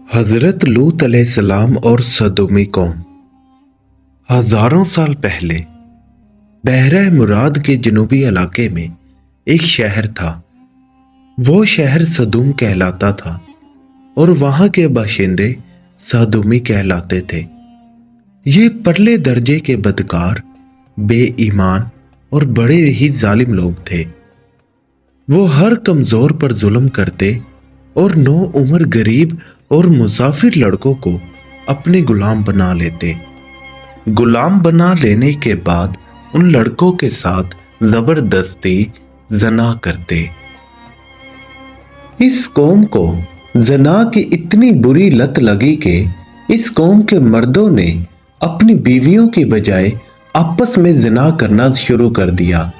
हजरत लूत अलैहिस्सलाम और सदोमी कौम। हजारों साल पहले बहरा मुराद के जनूबी इलाके में एक शहर था। वो शहर सदूम कहलाता था और वहां के बाशिंदे सदोमी कहलाते थे। ये परले दर्जे के बदकार, बेईमान और बड़े ही जालिम लोग थे। वो हर कमजोर पर जुल्म करते और नौ उम्र गरीब और मुसाफिर लड़कों को अपने गुलाम बना लेते। गुलाम बना लेने के बाद उन लड़कों के साथ जबरदस्ती जना करते। इस कौम को जना की इतनी बुरी लत लगी कि इस कौम के मर्दों ने अपनी बीवियों की बजाय आपस में जना करना शुरू कर दिया।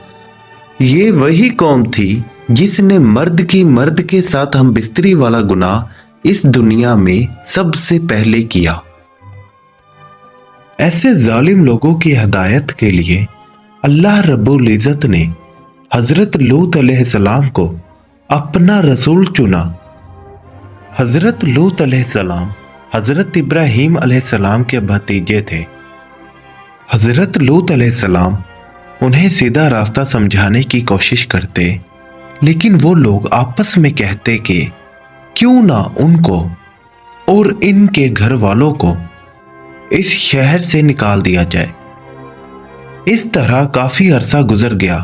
ये वही कौम थी जिसने मर्द के साथ हम बिस्तरी वाला गुनाह इस दुनिया में सबसे पहले किया। ऐसे जालिम लोगों की हिदायत के लिए अल्लाह रब्बुल इज़्ज़त ने हजरत लूत अलैहिस्सलाम को अपना रसूल चुना। हजरत लूत अलैहिस्सलाम हजरत इब्राहीम अलैहिस्सलाम के भतीजे थे। हजरत लूत अलैहिस्सलाम उन्हें सीधा रास्ता समझाने की कोशिश करते, लेकिन वो लोग आपस में कहते कि क्यों ना उनको और इनके घर वालों को इस शहर से निकाल दिया जाए। इस तरह काफी अरसा गुजर गया।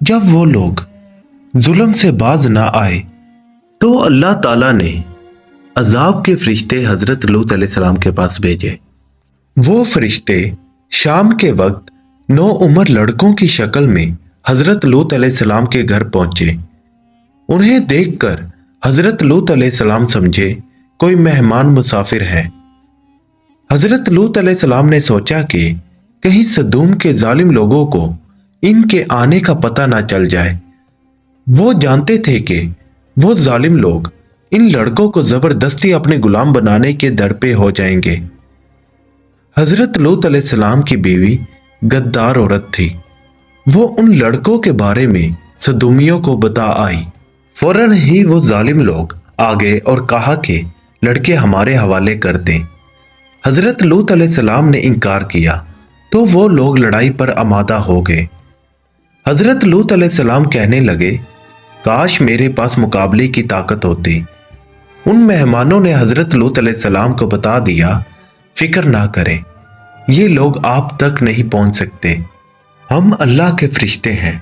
जब वो लोग जुल्म से बाज ना आए तो अल्लाह ताला ने अजाब के फरिश्ते हजरत लूत अलैहिस्सलाम के पास भेजे। वो फरिश्ते शाम के वक्त 9 उम्र लड़कों की शक्ल में हजरत लूत अलैहिस्सलाम के घर पहुंचे। उन्हें देखकर हजरत लूत अलैहिस्सलाम समझे कोई मेहमान मुसाफिर है। हजरत लूत अलैहिस्सलाम ने सोचा कि कहीं सदूम के जालिम लोगों को इनके आने का पता ना चल जाए। वो जानते थे कि वो जालिम लोग इन लड़कों को जबरदस्ती अपने गुलाम बनाने के दर पे हो जाएंगे। हजरत लूत अलैहिस्सलाम की बीवी गद्दार औरत थी। वो उन लड़कों के बारे में सदूमियों को बता आई। फौरन ही वो जालिम लोग आ गए और कहा कि लड़के हमारे हवाले कर दें। हजरत लूत अलैहिस्सलाम ने इनकार किया तो वो लोग लड़ाई पर आमादा हो गए। हजरत लूत अलैहिस्सलाम कहने लगे, काश मेरे पास मुकाबले की ताकत होती। उन मेहमानों ने हजरत लूत अलैहिस्सलाम को बता दिया, फिक्र ना करें, ये लोग आप तक नहीं पहुंच सकते। हम अल्लाह के फरिश्ते हैं।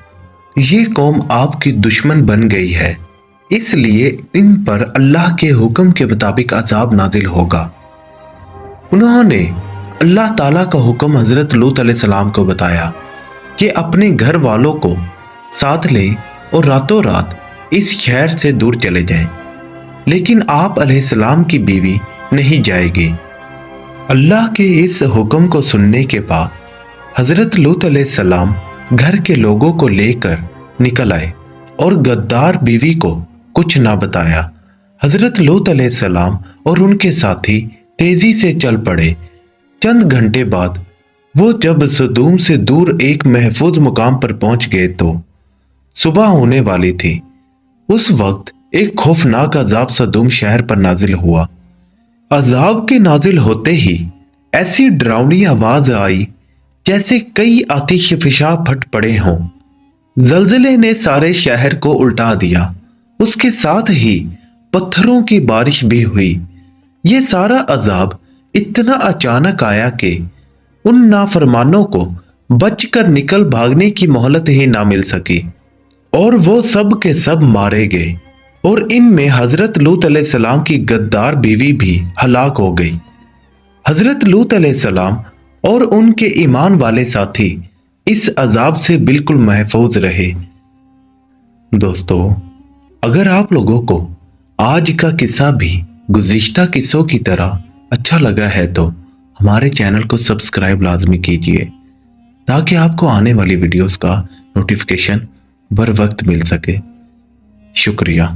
ये कौम आपकी दुश्मन बन गई है, इसलिए इन पर अल्लाह के हुक्म के मुताबिक अजाब नाजिल होगा। उन्होंने अल्लाह ताला का हुक्म हजरत लूत अलैहिस्सलाम को बताया कि अपने घर वालों को साथ लें और रातों रात इस शहर से दूर चले जाएं। लेकिन आप अलैहिस्सलाम की बीवी नहीं जाएगी। अल्लाह के इस हुक्म को सुनने के बाद हजरत लूत अलैहिस्सलाम घर के लोगों को लेकर निकल आए और गद्दार बीवी को कुछ ना बताया। हजरत लूत अलैहिस्सलाम और उनके साथी तेजी से चल पड़े। चंद घंटे बाद वो जब सदूम से दूर एक महफूज मुकाम पर पहुंच गए तो सुबह होने वाली थी। उस वक्त एक खौफनाक अजाब सदूम शहर पर नाजिल हुआ। अजाब के नाजिल होते ही ऐसी डरावनी आवाज आई जैसे कई आतिशफिशा फट पड़े हों। जलजले ने सारे शहर को उल्टा दिया। उसके साथ ही पत्थरों की बारिश भी हुई। ये सारा अजाब इतना अचानक आया कि उन नाफरमानों को बचकर निकल भागने की मोहलत ही ना मिल सकी और वो सब के सब मारे गए और इनमें हजरत लूत अलैहिस्सलाम की गद्दार बीवी भी हलाक हो गई। हजरत लूत अलैहिस्सलाम और उनके ईमान वाले साथी इस अजाब से बिल्कुल महफूज रहे। दोस्तों, अगर आप लोगों को आज का किस्सा भी गुज़िश्ता किस्सों की तरह अच्छा लगा है तो हमारे चैनल को सब्सक्राइब लाजमी कीजिए ताकि आपको आने वाली वीडियोस का नोटिफिकेशन बर वक्त मिल सके। शुक्रिया।